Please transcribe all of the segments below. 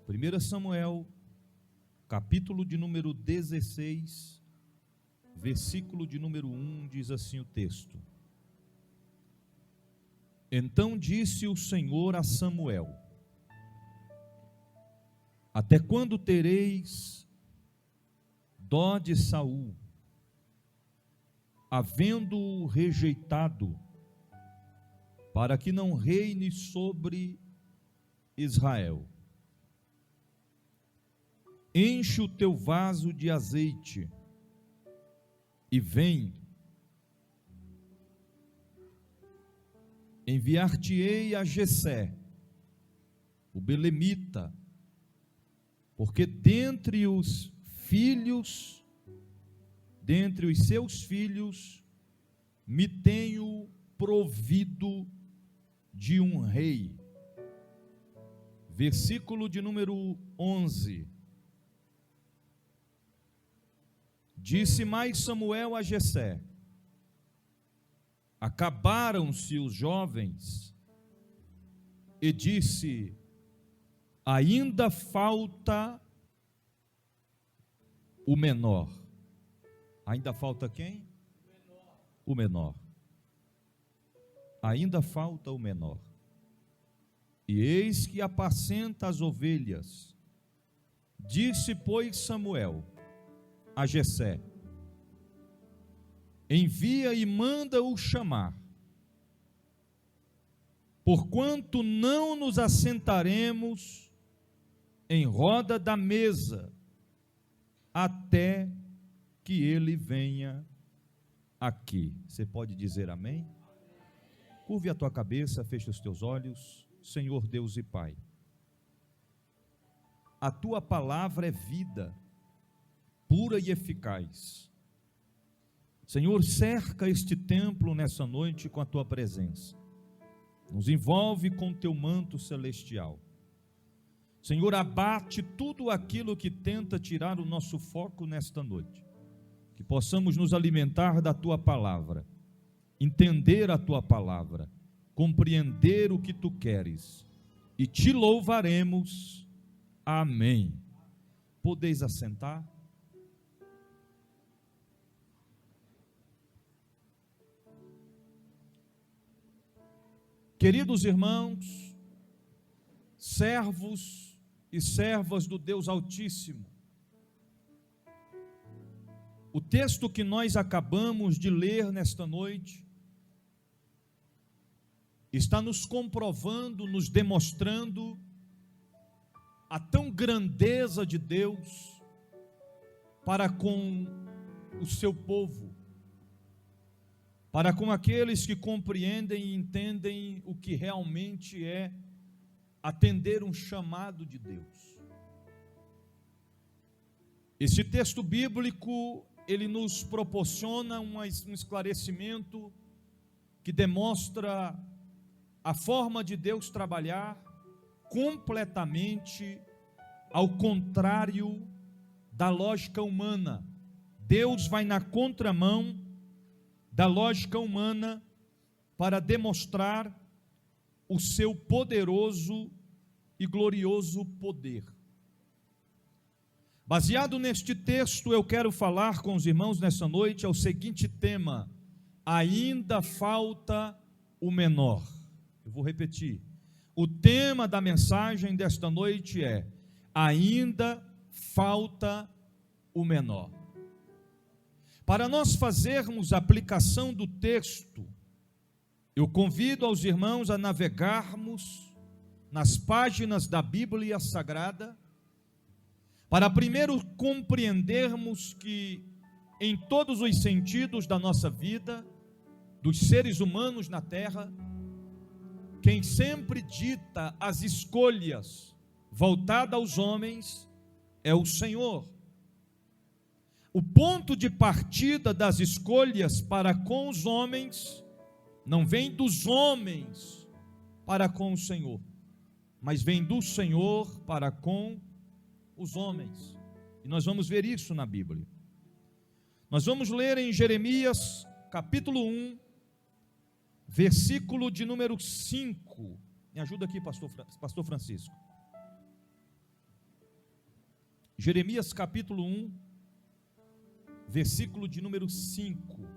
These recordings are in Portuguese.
1 Samuel, capítulo de número 16, versículo de número 1, diz assim o texto: Então disse o Senhor a Samuel: Até quando tereis dó de Saul, havendo-o rejeitado, para que não reine sobre Israel? Enche o teu vaso de azeite e vem, enviar-te-ei a Jessé, o belemita, porque dentre os seus filhos, me tenho provido de um rei. Versículo de número 11. Disse mais Samuel a Jessé: Acabaram-se os jovens, e disse: ainda falta o menor. Ainda falta quem? O menor. Ainda falta o menor. E eis que apacenta as ovelhas. Disse, pois, Samuel a Jessé: envia e manda-o chamar, porquanto não nos assentaremos em roda da mesa, até que ele venha aqui. Você pode dizer amém? Curve a tua cabeça, feche os teus olhos. Senhor Deus e Pai, a tua palavra é vida, pura e eficaz. Senhor, cerca este templo nessa noite com a tua presença, nos envolve com teu manto celestial. Senhor, abate tudo aquilo que tenta tirar o nosso foco nesta noite, que possamos nos alimentar da tua palavra, entender a tua palavra, compreender o que tu queres, e te louvaremos. Amém. Podeis assentar? Queridos irmãos, servos e servas do Deus Altíssimo, o texto que nós acabamos de ler nesta noite está nos comprovando, nos demonstrando a tão grandeza de Deus para com o seu povo, para com aqueles que compreendem e entendem o que realmente é atender um chamado de Deus. Esse texto bíblico, ele nos proporciona um esclarecimento que demonstra a forma de Deus trabalhar completamente ao contrário da lógica humana. Deus vai na contramão da lógica humana para demonstrar o seu poderoso e glorioso poder. Baseado neste texto, eu quero falar com os irmãos nessa noite ao seguinte tema: ainda falta o menor. Eu vou repetir. O tema da mensagem desta noite é: ainda falta o menor. Para nós fazermos a aplicação do texto, eu convido aos irmãos a navegarmos nas páginas da Bíblia Sagrada, para primeiro compreendermos que em todos os sentidos da nossa vida, dos seres humanos na terra, quem sempre dita as escolhas voltadas aos homens é o Senhor. O ponto de partida das escolhas para com os homens não vem dos homens para com o Senhor, mas vem do Senhor para com os homens. E nós vamos ver isso na Bíblia. Nós vamos ler em Jeremias capítulo 1, versículo de número 5. Me ajuda aqui, pastor Francisco. Jeremias capítulo 1, versículo de número 5.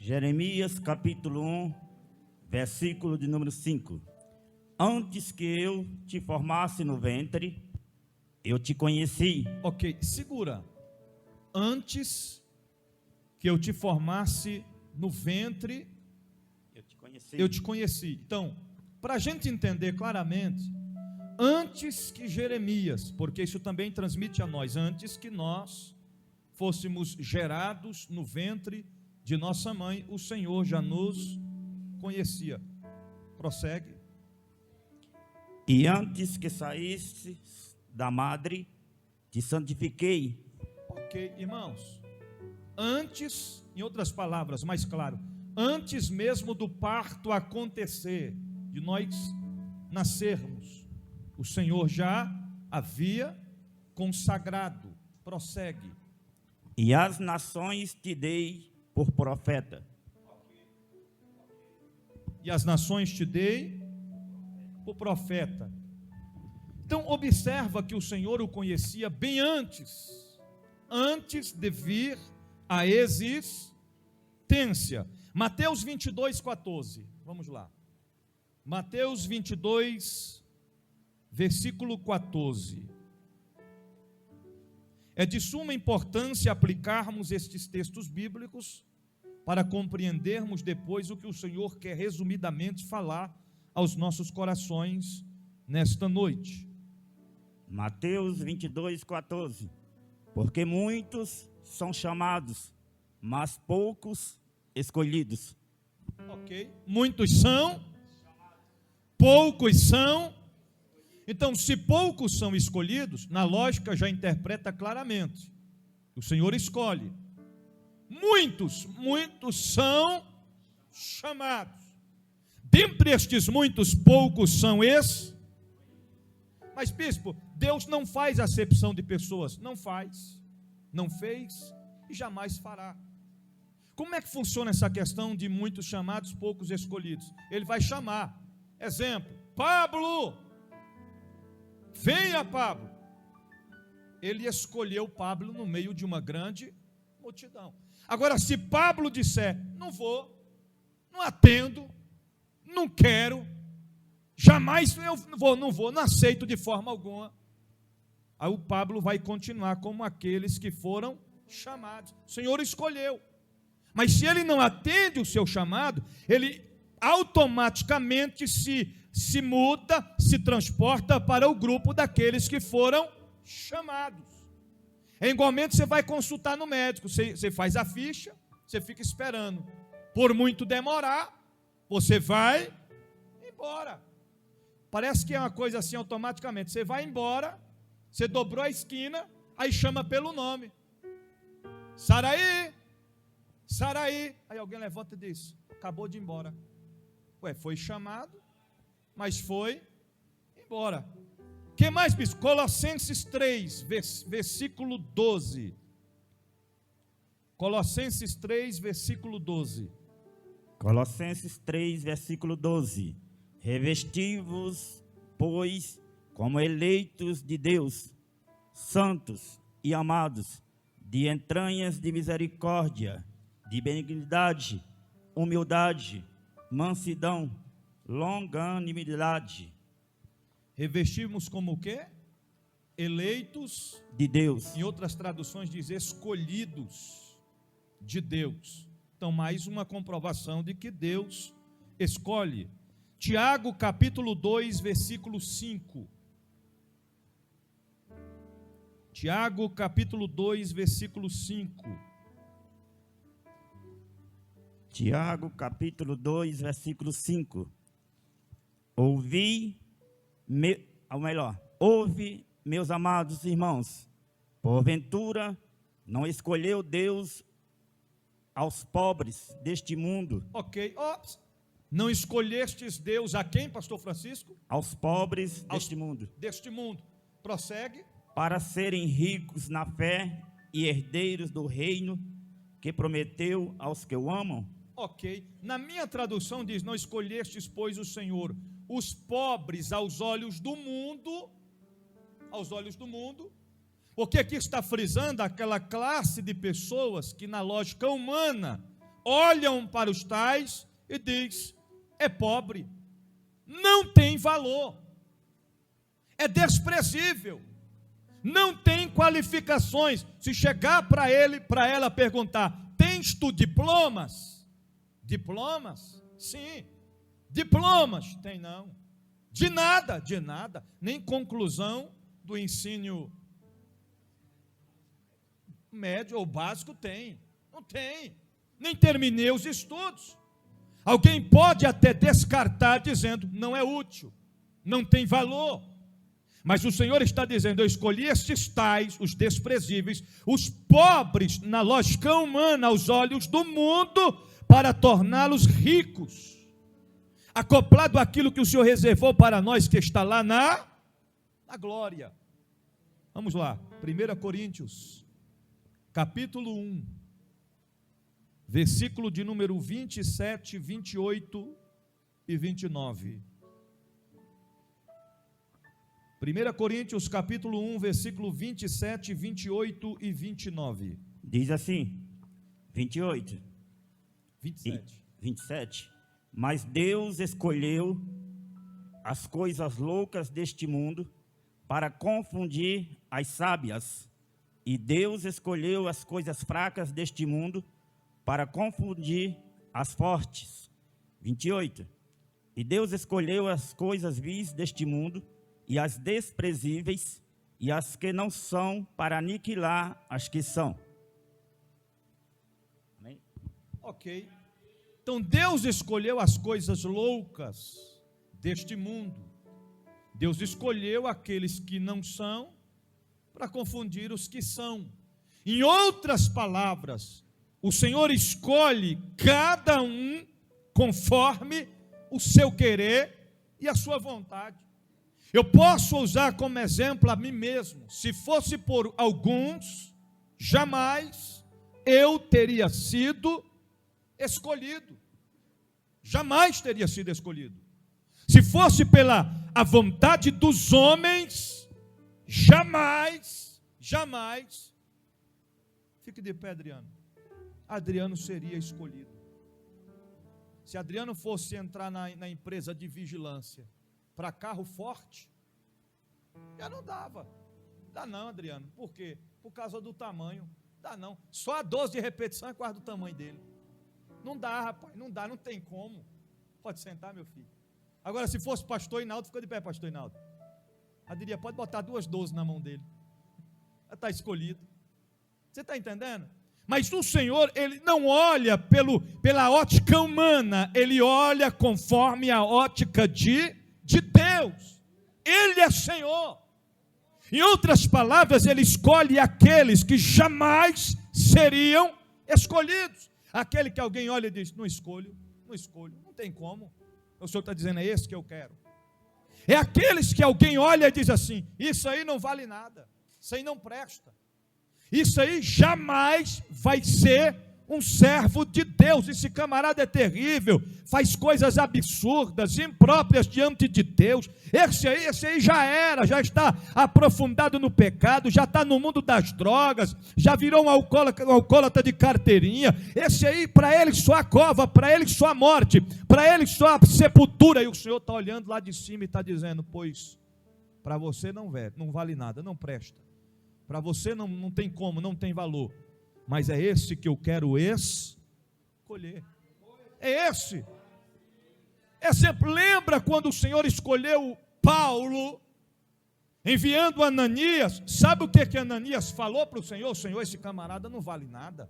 Jeremias capítulo 1, versículo de número 5. Antes que eu te formasse no ventre, eu te conheci. Ok, segura. Antes que eu te formasse no ventre, eu te conheci. Então, para a gente entender claramente, antes que Jeremias, porque isso também transmite a nós, antes que nós fôssemos gerados no ventre de nossa mãe, o Senhor já nos conhecia. Prossegue. E antes que saísse da madre, te santifiquei. Ok, irmãos. Antes, em outras palavras, mais claro, antes mesmo do parto acontecer, de nós nascermos, o Senhor já havia consagrado. Prossegue. E as nações te dei por profeta. E as nações te dei por profeta. Então observa que o Senhor o conhecia bem antes de vir a existência. Mateus 22:14. Vamos lá. Mateus 22, versículo 14. É de suma importância aplicarmos estes textos bíblicos para compreendermos depois o que o Senhor quer resumidamente falar aos nossos corações nesta noite. Mateus 22:14. Porque muitos são chamados, mas poucos escolhidos. Ok? Muitos são, poucos são. Então, se poucos são escolhidos, na lógica já interpreta claramente. O Senhor escolhe. Muitos são chamados. Dentre estes muitos, poucos são esses. Mas, bispo, Deus não faz acepção de pessoas. Não faz. Não fez e jamais fará. Como é que funciona essa questão de muitos chamados, poucos escolhidos? Ele vai chamar. Exemplo, Pablo. Venha, Pablo. Ele escolheu Pablo no meio de uma grande multidão. Agora, se Pablo disser, não vou, não atendo, não quero, jamais eu não aceito de forma alguma, aí o Pablo vai continuar como aqueles que foram chamados. O Senhor escolheu. Mas se ele não atende o seu chamado, ele automaticamente se muda, se transporta para o grupo daqueles que foram chamados. Igualmente você vai consultar no médico, você faz a ficha, você fica esperando. Por muito demorar, você vai embora. Parece que é uma coisa assim automaticamente. Você vai embora, você dobrou a esquina, aí chama pelo nome. Saraí, Saraí. Aí alguém levanta e diz, acabou de ir embora. Ué, foi chamado, mas foi embora. O que mais, bispo? Colossenses 3, versículo 12. Colossenses 3, versículo 12. Colossenses 3, versículo 12. Revesti-vos, pois, como eleitos de Deus, santos e amados, de entranhas de misericórdia, de benignidade, humildade, mansidão, longanimidade. Revestimos como o quê? Eleitos de Deus. Em outras traduções diz escolhidos de Deus. Então, mais uma comprovação de que Deus escolhe. Tiago capítulo 2, versículo 5. Tiago capítulo 2, versículo 5. Tiago capítulo 2, versículo 5. Ouve, meus amados irmãos, porventura não escolheu Deus aos pobres deste mundo. Ok. Ops. Não escolhestes Deus a quem, pastor Francisco? Aos pobres deste mundo. Deste mundo. Prossegue. Para serem ricos na fé e herdeiros do reino que prometeu aos que o amam. Ok. Na minha tradução diz, não escolhestes, pois, o Senhor, os pobres aos olhos do mundo, porque aqui está frisando aquela classe de pessoas que na lógica humana olham para os tais e diz, é pobre, não tem valor, é desprezível, não tem qualificações. Se chegar para ele, para ela perguntar, tens tu diplomas? Diplomas? Sim. Diplomas? Tem não. De nada, nem conclusão do ensino médio ou básico tem. Não tem. Nem terminei os estudos. Alguém pode até descartar dizendo, não é útil, não tem valor. Mas o Senhor está dizendo, eu escolhi estes tais, os desprezíveis, os pobres na lógica humana, aos olhos do mundo, para torná-los ricos, acoplado àquilo que o Senhor reservou para nós, que está lá na glória. Vamos lá, 1 Coríntios, capítulo 1, versículo de número 27, 28 e 29. 1 Coríntios, capítulo 1, versículo 27, 28 e 29. Diz assim, 28. 27. Mas Deus escolheu as coisas loucas deste mundo para confundir as sábias. E Deus escolheu as coisas fracas deste mundo para confundir as fortes. 28. E Deus escolheu as coisas vis deste mundo e as desprezíveis e as que não são para aniquilar as que são. Amém? Ok. Então Deus escolheu as coisas loucas deste mundo. Deus escolheu aqueles que não são para confundir os que são. Em outras palavras, o Senhor escolhe cada um conforme o seu querer e a sua vontade. Eu posso usar como exemplo a mim mesmo. Se fosse por alguns, jamais eu teria sido escolhido. Jamais teria sido escolhido. Se fosse pela a vontade dos homens, jamais. Fique de pé, Adriano. Adriano seria escolhido. Se Adriano fosse entrar na empresa de vigilância para carro forte, já não dava. Dá não, Adriano. Por quê? Por causa do tamanho. Dá não. Só a 12 de repetição é quase do tamanho dele. Não dá, rapaz. Não dá, não tem como. Pode sentar, meu filho. Agora, se fosse pastor Hinaldo, fica de pé, pastor Hinaldo. Eu diria, pode botar 2 12 na mão dele. Já está escolhido. Você está entendendo? Mas o Senhor, Ele não olha pela ótica humana, Ele olha conforme a ótica de Deus. Ele é Senhor. Em outras palavras, Ele escolhe aqueles que jamais seriam escolhidos. Aquele que alguém olha e diz, não escolho, não tem como. O Senhor está dizendo, é esse que eu quero. É aqueles que alguém olha e diz assim, isso aí não vale nada, isso aí não presta. Isso aí jamais vai ser um servo de Deus. Esse camarada é terrível, faz coisas absurdas, impróprias diante de Deus. Esse aí já está aprofundado no pecado, já está no mundo das drogas, já virou um alcoólatra de carteirinha. Esse aí, para ele só a cova, para ele só a morte, para ele só a sepultura. E o Senhor está olhando lá de cima e está dizendo, pois, para você não vale nada, não presta. Para você não tem como, não tem valor. Mas é esse que eu quero escolher. É esse. Exemplo, lembra quando o Senhor escolheu Paulo, enviando Ananias? Sabe o que Ananias falou para o Senhor? Senhor, esse camarada não vale nada.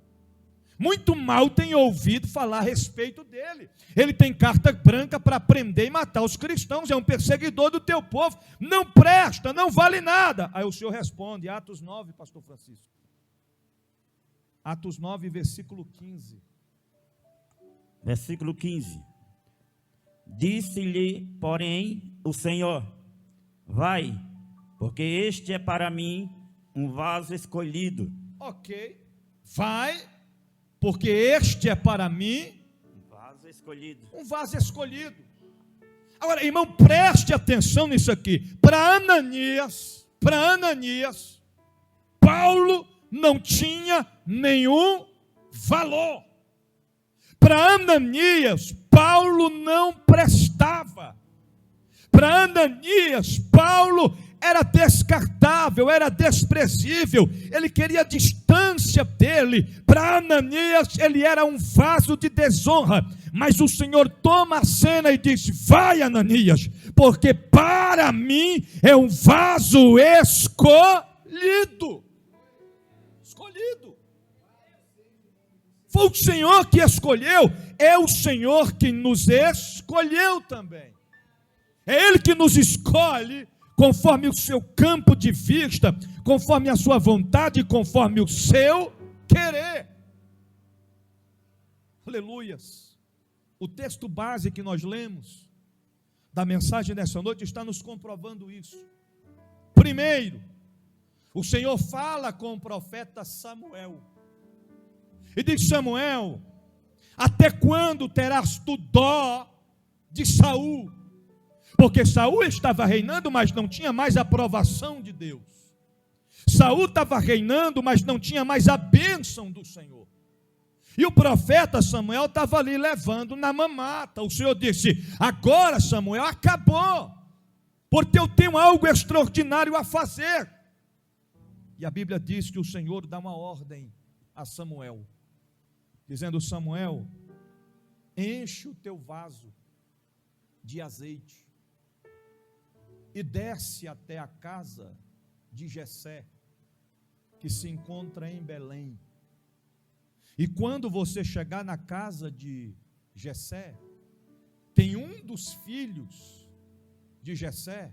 Muito mal tem ouvido falar a respeito dele. Ele tem carta branca para prender e matar os cristãos, é um perseguidor do teu povo, não presta, não vale nada. Aí o Senhor responde, Atos 9, pastor Francisco. Atos 9, versículo 15. Versículo 15. Disse-lhe, porém, o Senhor: vai, porque este é para mim um vaso escolhido. Ok. Vai, porque este é para mim Um vaso escolhido. um vaso escolhido. Agora, irmão, preste atenção nisso aqui. Para Ananias, Paulo não tinha nenhum valor. Para Ananias, Paulo não prestava. Para Ananias, Paulo era descartável, era desprezível. Ele queria distância dele. Para Ananias, ele era um vaso de desonra. Mas o Senhor toma a cena e diz: vai, Ananias, porque para mim é um vaso escolhido. Escolhido. Foi o Senhor que escolheu, é o Senhor que nos escolheu também. É Ele que nos escolhe conforme o seu campo de vista, conforme a sua vontade, conforme o seu querer. Aleluias. O texto base que nós lemos da mensagem dessa noite está nos comprovando isso. Primeiro, o Senhor fala com o profeta Samuel e diz: Samuel, até quando terás tu dó de Saul? Porque Saul estava reinando, mas não tinha mais a aprovação de Deus. Saul estava reinando, mas não tinha mais a bênção do Senhor. E o profeta Samuel estava ali levando na mamata. O Senhor disse: agora, Samuel, acabou, porque eu tenho algo extraordinário a fazer. E a Bíblia diz que o Senhor dá uma ordem a Samuel, dizendo: Samuel, enche o teu vaso de azeite e desce até a casa de Jessé, que se encontra em Belém. E quando você chegar na casa de Jessé, tem um dos filhos de Jessé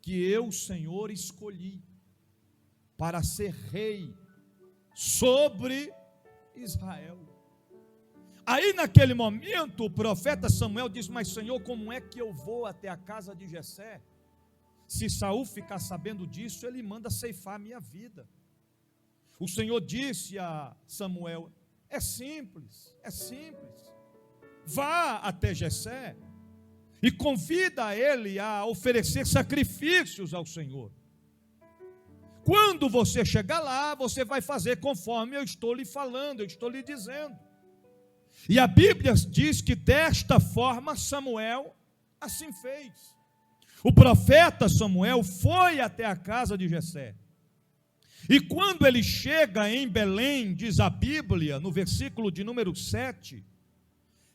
que eu, Senhor, escolhi para ser rei sobre Israel. Aí naquele momento o profeta Samuel diz: mas Senhor, como é que eu vou até a casa de Jessé? Se Saul ficar sabendo disso, ele manda ceifar a minha vida. O Senhor disse a Samuel: é simples. Vá até Jessé e convida ele a oferecer sacrifícios ao Senhor. Quando você chegar lá, você vai fazer conforme eu estou lhe falando, eu estou lhe dizendo. E a Bíblia diz que desta forma Samuel assim fez. O profeta Samuel foi até a casa de Jessé. E quando ele chega em Belém, diz a Bíblia, no versículo de número 7,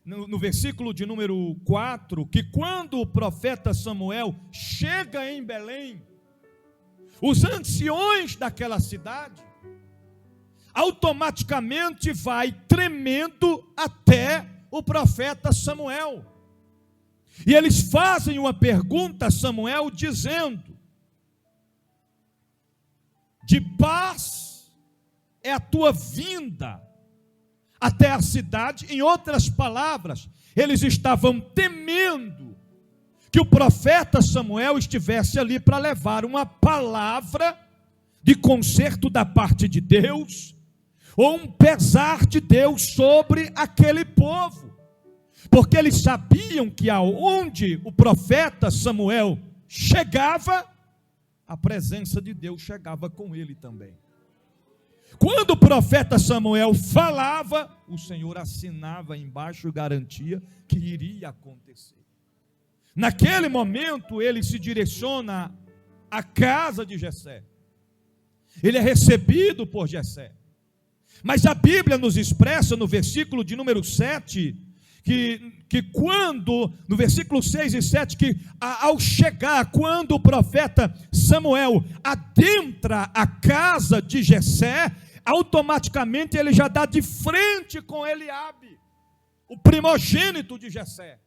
no versículo de número 4, que quando o profeta Samuel chega em Belém, os anciões daquela cidade automaticamente vai tremendo até o profeta Samuel. E eles fazem uma pergunta a Samuel dizendo: de paz é a tua vinda até a cidade? Em outras palavras, eles estavam temendo que o profeta Samuel estivesse ali para levar uma palavra de conserto da parte de Deus, ou um pesar de Deus sobre aquele povo. Porque eles sabiam que aonde o profeta Samuel chegava, a presença de Deus chegava com ele também. Quando o profeta Samuel falava, o Senhor assinava embaixo e garantia que iria acontecer. Naquele momento, ele se direciona à casa de Jessé. Ele é recebido por Jessé. Mas a Bíblia nos expressa no versículo de número 7, que quando, no versículo 6 e 7, que ao chegar, quando o profeta Samuel adentra a casa de Jessé, automaticamente ele já dá de frente com Eliabe, o primogênito de Jessé.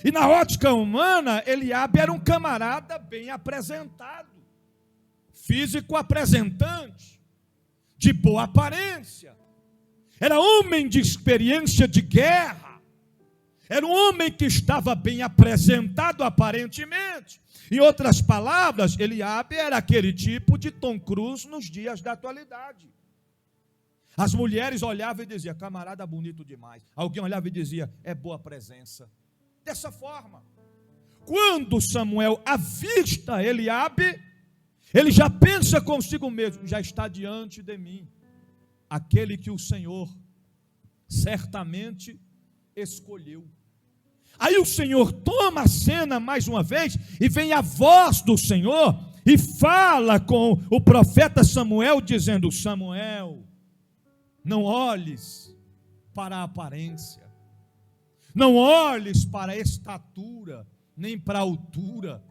E na ótica humana, Eliabe era um camarada bem apresentado, físico apresentante, de boa aparência, era homem de experiência de guerra, Era um homem que estava bem apresentado aparentemente. Em outras palavras, Eliabe era aquele tipo de Tom Cruise nos dias da atualidade. As mulheres olhavam e diziam, camarada bonito demais. Alguém olhava e dizia, é boa presença. Dessa forma, quando Samuel avista Eliabe, ele já pensa consigo mesmo, já está diante de mim, aquele que o Senhor certamente escolheu. Aí o Senhor toma a cena mais uma vez, e vem a voz do Senhor, e fala com o profeta Samuel, dizendo, Samuel, não olhes para a aparência, não olhes para a estatura, nem para a altura,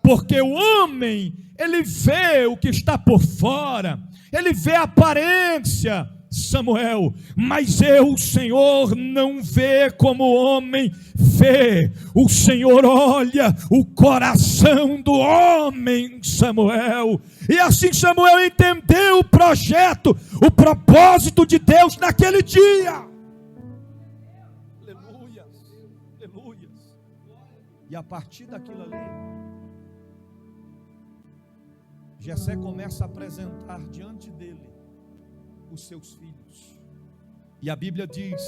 porque o homem, ele vê o que está por fora, ele vê a aparência, Samuel, mas o Senhor não vê como o homem vê, o Senhor olha o coração do homem, Samuel. E assim Samuel entendeu o projeto, o propósito de Deus naquele dia. Aleluia, aleluia. E a partir daquilo ali, Jessé começa a apresentar diante dele os seus filhos. E a Bíblia diz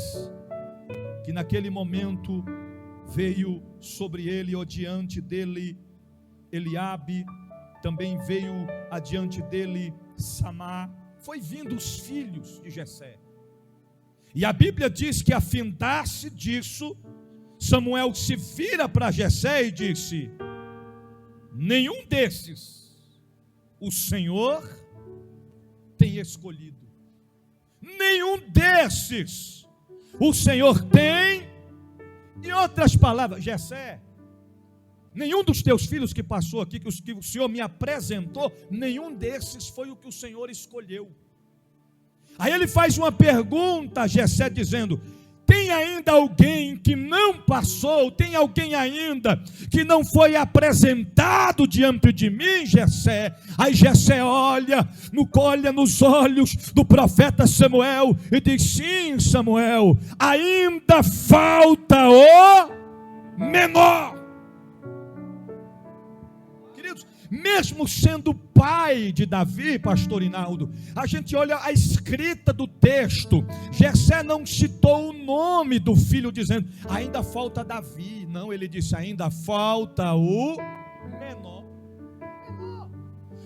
que naquele momento veio sobre ele ou diante dele Eliabe, também veio adiante dele Samá. Foi vindo os filhos de Jessé. E a Bíblia diz que a findar-se disso, Samuel se vira para Jessé e disse, nenhum desses o Senhor tem escolhido. Nenhum desses o Senhor tem. Em outras palavras, Jessé, nenhum dos teus filhos que passou aqui, que o Senhor me apresentou, nenhum desses foi o que o Senhor escolheu. Aí ele faz uma pergunta a Jessé dizendo, tem ainda alguém que não passou, tem alguém ainda que não foi apresentado diante de mim, Jessé? Aí Jessé olha nos olhos do profeta Samuel e diz, sim, Samuel, ainda falta o menor. Queridos, mesmo sendo pai de Davi, pastor Inaldo, a gente olha a escrita do texto, Jessé não citou o nome do filho dizendo, ainda falta Davi. Não, ele disse, ainda falta o menor.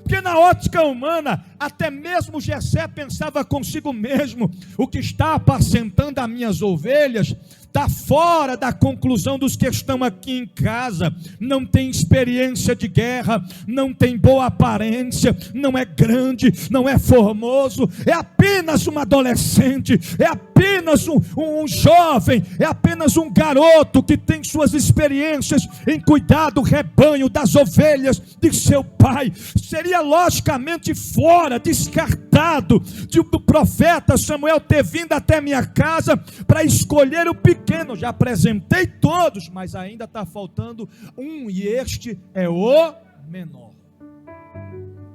Porque na ótica humana, até mesmo Jessé pensava consigo mesmo, o que está apacentando as minhas ovelhas está fora da conclusão dos que estão aqui em casa, não tem experiência de guerra, não tem boa aparência, não é grande, não é formoso, é apenas um adolescente, é apenas um jovem, é apenas um garoto que tem suas experiências em cuidar do rebanho, das ovelhas de seu pai. Seria logicamente fora, descartado do profeta Samuel ter vindo até minha casa para escolher o pequeno. Já apresentei todos, mas ainda está faltando um, e este é o menor.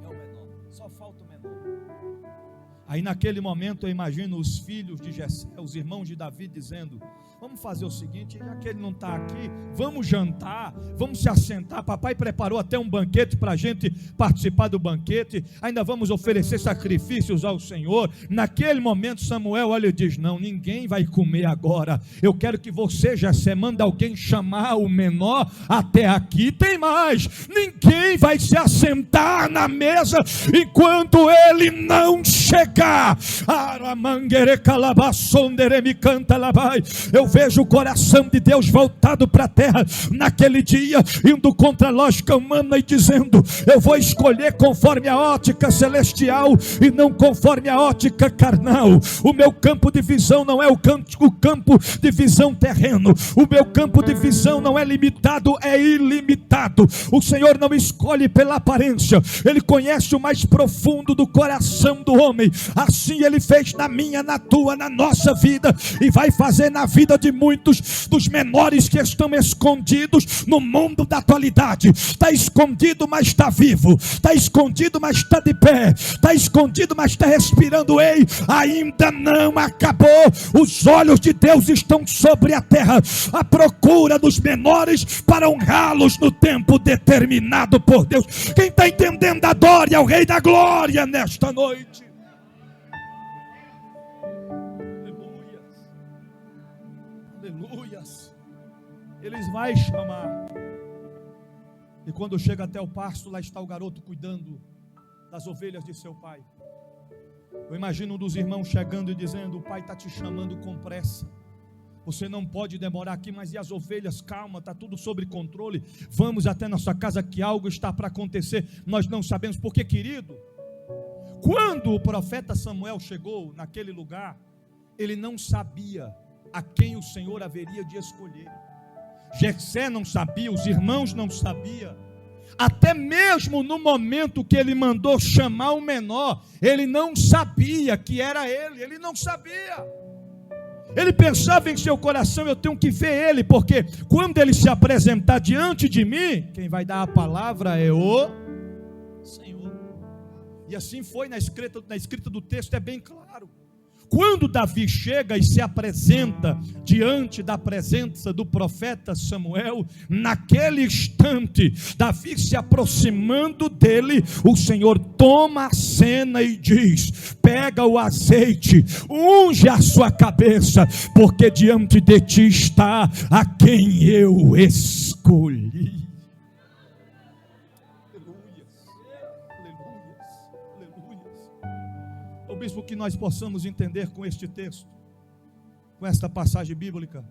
É o menor, só falta o menor. Aí naquele momento eu imagino os filhos de Jessé, os irmãos de Davi dizendo, vamos fazer o seguinte, já que ele não está aqui, vamos jantar, vamos se assentar, papai preparou até um banquete para a gente participar do banquete, ainda vamos oferecer sacrifícios ao Senhor. Naquele momento Samuel olha e diz, não, ninguém vai comer agora, eu quero que você, Jessé, manda alguém chamar o menor até aqui. Tem mais, ninguém vai se assentar na mesa enquanto ele não chegar. Eu vejo o coração de Deus voltado para a terra naquele dia, indo contra a lógica humana e dizendo, eu vou escolher conforme a ótica celestial e não conforme a ótica carnal. O meu campo de visão não é o campo de visão terreno, o meu campo de visão não é limitado, é ilimitado. O Senhor não escolhe pela aparência, Ele conhece o mais profundo do coração do homem. Assim Ele fez na minha, na tua, na nossa vida, e vai fazer na vida de muitos dos menores que estão escondidos no mundo da atualidade. Está escondido, mas está vivo. Está escondido, mas está de pé. Está escondido, mas está respirando. Ei, ainda não acabou. Os olhos de Deus estão sobre a terra, à procura dos menores para honrá-los no tempo determinado por Deus. Quem está entendendo, adore ao Rei da Glória nesta noite. Aleluias, aleluias. Eles vão chamar, e quando chega até o pasto, lá está o garoto cuidando das ovelhas de seu pai. Eu imagino um dos irmãos chegando e dizendo: o pai está te chamando com pressa, você não pode demorar aqui. Mas e as ovelhas? Calma, está tudo sob controle, vamos até nossa casa que algo está para acontecer. Nós não sabemos, porque, querido, quando o profeta Samuel chegou naquele lugar, ele não sabia a quem o Senhor haveria de escolher. Jessé não sabia, os irmãos não sabiam. Até mesmo no momento que ele mandou chamar o menor, ele não sabia que era ele não sabia. Ele pensava em seu coração: eu tenho que ver ele, porque quando ele se apresentar diante de mim, quem vai dar a palavra é o Senhor. E assim foi na escrita do texto, é bem claro. Quando Davi chega e se apresenta diante da presença do profeta Samuel, naquele instante, Davi se aproximando dele, o Senhor toma a cena e diz: pega o azeite, unge a sua cabeça, porque diante de ti está a quem eu escolhi. Bispo, que nós possamos entender com este texto, com esta passagem bíblica,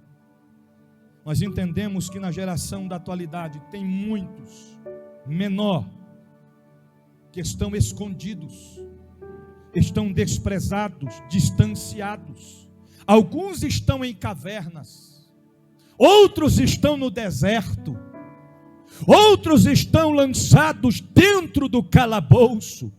nós entendemos que na geração da atualidade tem muitos menor que estão escondidos, estão desprezados, distanciados. Alguns estão em cavernas, outros estão no deserto, outros estão lançados dentro do calabouço.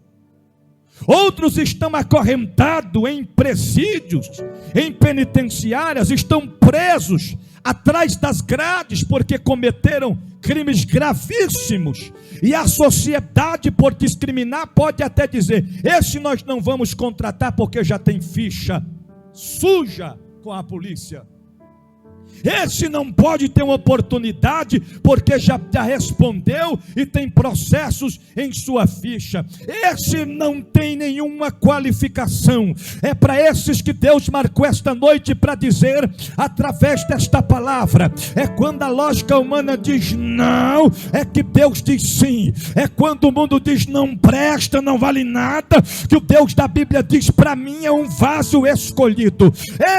Outros estão acorrentados em presídios, em penitenciárias, estão presos atrás das grades porque cometeram crimes gravíssimos. E a sociedade, por discriminar, pode até dizer: esse nós não vamos contratar porque já tem ficha suja com a polícia. Esse não pode ter uma oportunidade porque já respondeu e tem processos em sua ficha. Esse não tem nenhuma qualificação. É para esses que Deus marcou esta noite para dizer, através desta palavra. É quando a lógica humana diz não, é que Deus diz sim. É quando o mundo diz não presta, não vale nada, que o Deus da Bíblia diz: para mim é um vaso escolhido.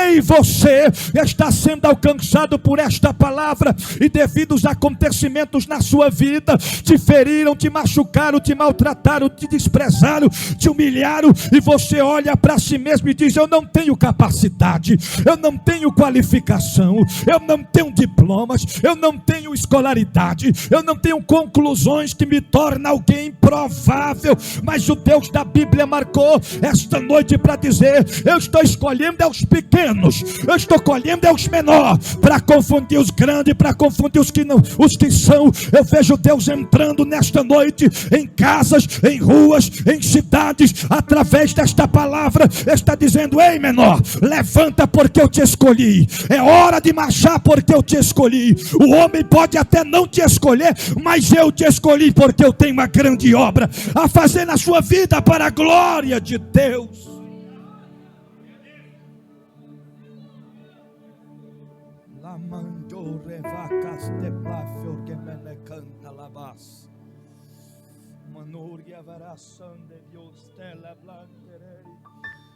Ei, você está sendo alcançado por esta palavra, e devido aos acontecimentos na sua vida, te feriram, te machucaram, te maltrataram, te desprezaram, te humilharam, e você olha para si mesmo e diz: eu não tenho capacidade, eu não tenho qualificação, eu não tenho diplomas, eu não tenho escolaridade, eu não tenho conclusões que me tornam alguém improvável. Mas o Deus da Bíblia marcou esta noite para dizer: eu estou escolhendo os pequenos, eu estou escolhendo os menores, para confundir os grandes, para confundir os que não, os que são. Eu vejo Deus entrando nesta noite em casas, em ruas, em cidades, através desta palavra. Está dizendo: ei, menor, levanta porque eu te escolhi. É hora de marchar porque eu te escolhi. O homem pode até não te escolher, mas eu te escolhi porque eu tenho uma grande obra a fazer na sua vida para a glória de Deus.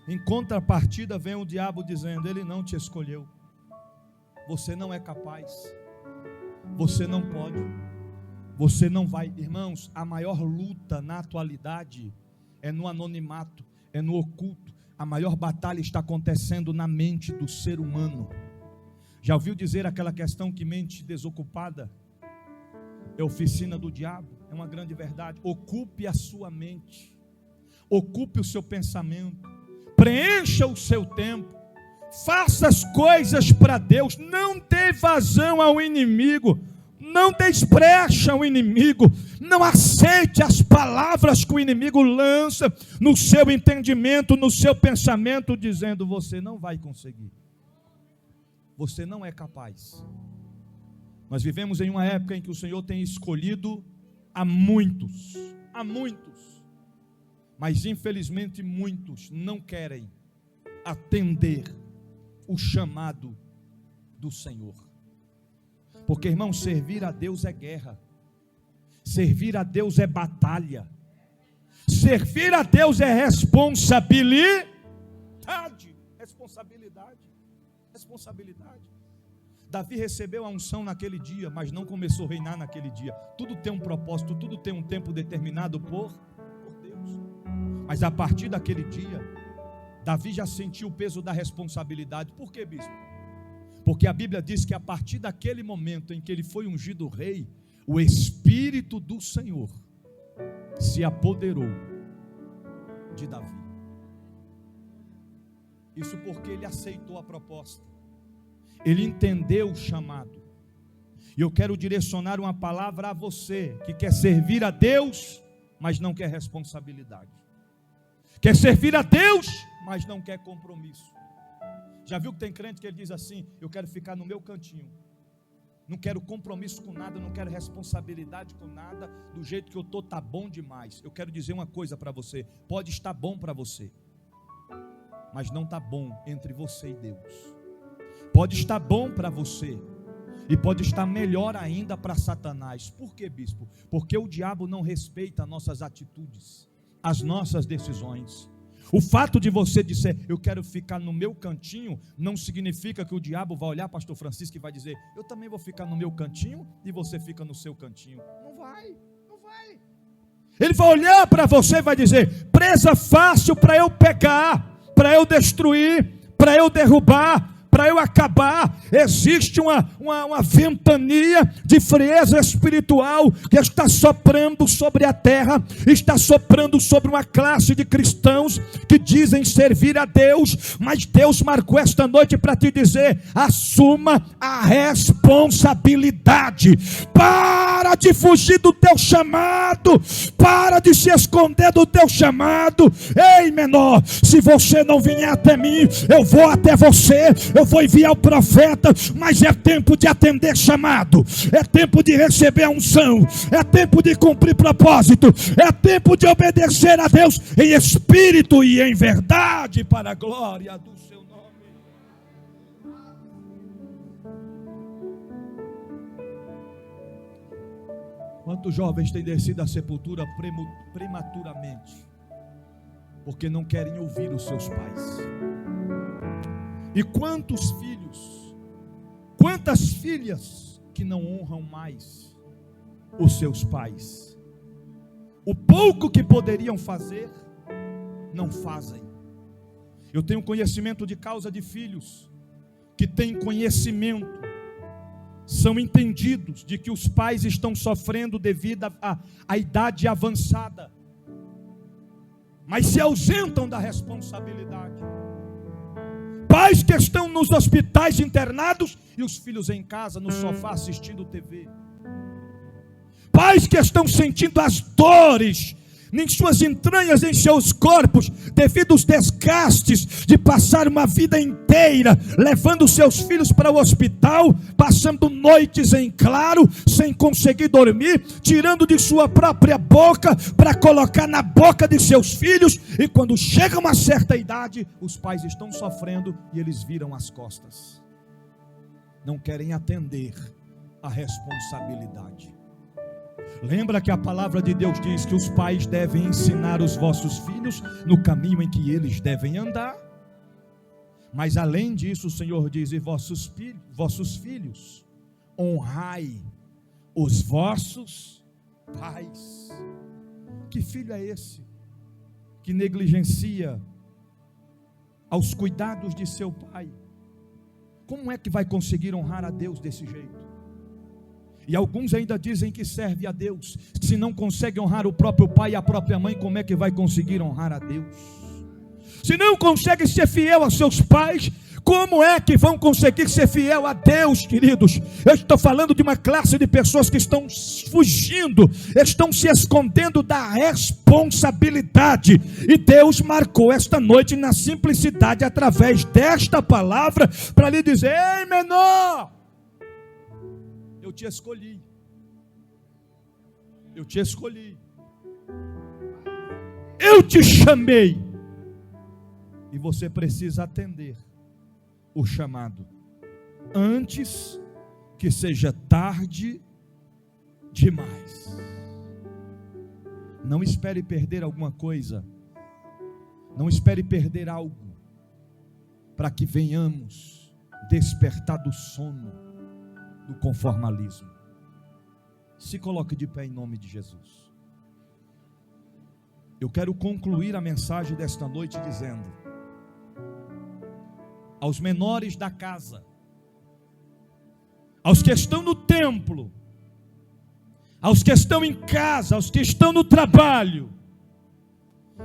Em contrapartida vem o diabo dizendo: ele não te escolheu, você não é capaz, você não pode, você não vai. Irmãos, a maior luta na atualidade é no anonimato, é no oculto. A maior batalha está acontecendo na mente do ser humano. Já ouviu dizer aquela questão que mente desocupada é oficina do diabo? É uma grande verdade. Ocupe a sua mente, ocupe o seu pensamento, preencha o seu tempo, faça as coisas para Deus, não dê vazão ao inimigo, não desbrecha ao inimigo, não aceite as palavras que o inimigo lança no seu entendimento, no seu pensamento, dizendo: você não vai conseguir, você não é capaz. Nós vivemos em uma época em que o Senhor tem escolhido a muitos, mas infelizmente muitos não querem atender o chamado do Senhor. Porque, irmão, servir a Deus é guerra, servir a Deus é batalha, servir a Deus é responsabilidade. Davi recebeu a unção naquele dia, mas não começou a reinar naquele dia. Tudo tem um propósito, tudo tem um tempo determinado por Deus. Mas a partir daquele dia, Davi já sentiu o peso da responsabilidade. Por quê, bispo? Porque a Bíblia diz que a partir daquele momento em que ele foi ungido rei, o Espírito do Senhor se apoderou de Davi. Isso porque ele aceitou a proposta, ele entendeu o chamado. E eu quero direcionar uma palavra a você que quer servir a Deus, mas não quer responsabilidade. Quer servir a Deus, mas não quer compromisso. Já viu que tem crente que ele diz assim: eu quero ficar no meu cantinho, não quero compromisso com nada, não quero responsabilidade com nada, do jeito que eu estou está bom demais. Eu quero dizer uma coisa para você: pode estar bom para você, mas não está bom entre você e Deus. Pode estar bom para você, e pode estar melhor ainda para Satanás. Por quê, bispo? Porque o diabo não respeita nossas atitudes, as nossas decisões. O fato de você dizer: eu quero ficar no meu cantinho, não significa que o diabo vai olhar, pastor Francisco, e vai dizer: eu também vou ficar no meu cantinho, e você fica no seu cantinho. Não vai. Ele vai olhar para você e vai dizer: presa fácil para eu pegar, para eu destruir, para eu derrubar, para eu acabar. Existe uma ventania de frieza espiritual que está soprando sobre a terra, está soprando sobre uma classe de cristãos que dizem servir a Deus, mas Deus marcou esta noite para te dizer: assuma a responsabilidade. Para de fugir do teu chamado, para de se esconder do teu chamado. Ei, menor, se você não vier até mim, eu vou até você, eu vou enviar o profeta, mas é tempo de atender chamado, é tempo de receber a unção, é tempo de cumprir propósito, é tempo de obedecer a Deus em espírito e em verdade, para a glória do seu nome. Quantos jovens têm descido à sepultura prematuramente, porque não querem ouvir os seus pais? E quantos filhos, quantas filhas que não honram mais os seus pais? O pouco que poderiam fazer, não fazem. Eu tenho conhecimento de causa de filhos que têm conhecimento, são entendidos de que os pais estão sofrendo devido à idade avançada, mas se ausentam da responsabilidade. Pais que estão nos hospitais internados e os filhos em casa, no sofá, assistindo TV. Pais que estão sentindo as dores em suas entranhas, em seus corpos, devido aos desgastes de passar uma vida inteira levando seus filhos para o hospital, passando noites em claro, sem conseguir dormir, tirando de sua própria boca para colocar na boca de seus filhos, e quando chega uma certa idade, os pais estão sofrendo e eles viram as costas, não querem atender a responsabilidade. Lembra que a palavra de Deus diz que os pais devem ensinar os vossos filhos no caminho em que eles devem andar. Mas além disso, o Senhor diz: e vossos filhos, honrai os vossos pais. Que filho é esse que negligencia aos cuidados de seu pai? Como é que vai conseguir honrar a Deus desse jeito? E alguns ainda dizem que serve a Deus. Se não consegue honrar o próprio pai e a própria mãe, como é que vai conseguir honrar a Deus? se não conseguem ser fiel aos seus pais, como é que vão conseguir ser fiel a Deus, queridos? Eu estou falando de uma classe de pessoas que estão fugindo, estão se escondendo da responsabilidade. E Deus marcou esta noite na simplicidade, através desta palavra, para lhe dizer: ei, menor, eu te escolhi. Eu te escolhi. Eu te chamei. E você precisa atender o chamado antes que seja tarde demais. Não espere perder alguma coisa. Não espere perder algo para que venhamos despertar do sono do conformalismo. Se coloque de pé em nome de Jesus. Eu quero concluir a mensagem desta noite dizendo: aos menores da casa, aos que estão no templo, aos que estão em casa, aos que estão no trabalho,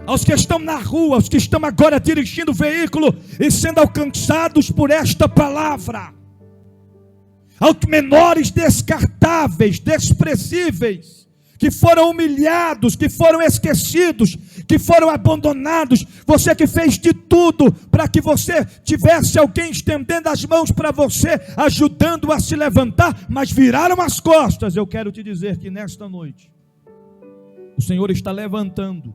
aos que estão na rua, aos que estão agora dirigindo o veículo e sendo alcançados por esta palavra, aos menores descartáveis, desprezíveis, que foram humilhados, que foram esquecidos, que foram abandonados, você que fez de tudo para que você tivesse alguém estendendo as mãos para você, ajudando a se levantar, mas viraram as costas. Eu quero te dizer que nesta noite o Senhor está levantando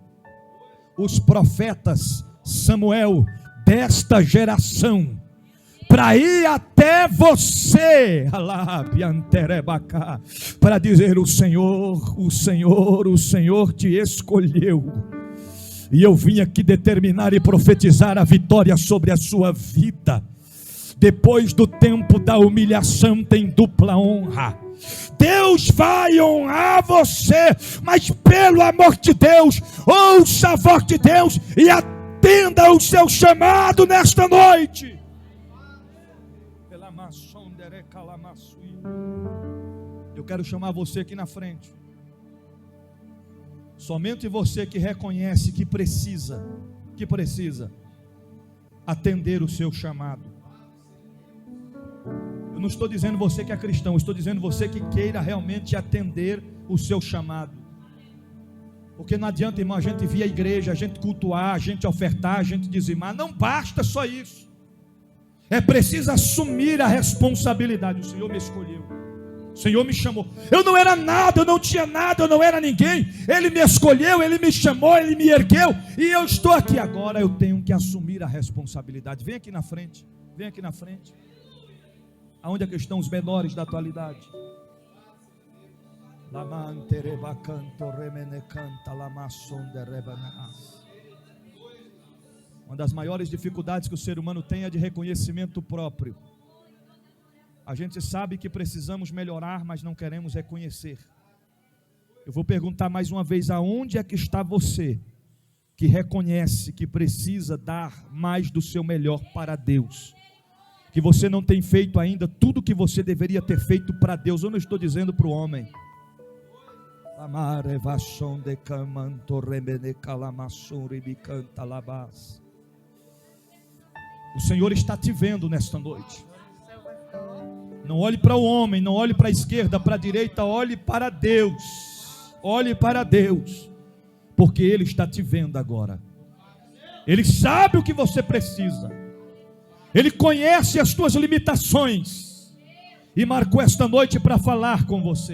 os profetas Samuel desta geração, para ir até você, para dizer: o Senhor te escolheu, e eu vim aqui determinar e profetizar a vitória sobre a sua vida. Depois do tempo da humilhação tem dupla honra. Deus vai honrar você, mas pelo amor de Deus, ouça a voz de Deus e atenda o seu chamado nesta noite. Eu quero chamar você aqui na frente. Somente você que reconhece que precisa atender o seu chamado. Eu não estou dizendo você que é cristão, eu estou dizendo você que queira realmente atender o seu chamado. Porque não adianta, irmão, a gente vir à igreja, a gente cultuar, a gente ofertar, a gente dizimar. Não basta só isso. É preciso assumir a responsabilidade. O Senhor me escolheu, o Senhor me chamou. Eu não era nada, eu não tinha nada, eu não era ninguém. Ele me escolheu, Ele me chamou, Ele me ergueu, e eu estou aqui agora. Eu tenho que assumir a responsabilidade. Vem aqui na frente, vem aqui na frente. Aonde é que estão os menores da atualidade? Uma das maiores dificuldades que o ser humano tem é de reconhecimento próprio. A gente sabe que precisamos melhorar, mas não queremos reconhecer. Eu vou perguntar mais uma vez: aonde é que está você que reconhece que precisa dar mais do seu melhor para Deus? Que você não tem feito ainda tudo que você deveria ter feito para Deus. Eu não estou dizendo para o homem. O Senhor está te vendo nesta noite. Não olhe para o homem, não olhe para a esquerda, para a direita, olhe para Deus. Olhe para Deus, porque Ele está te vendo agora. Ele sabe o que você precisa. Ele conhece as tuas limitações e marcou esta noite para falar com você.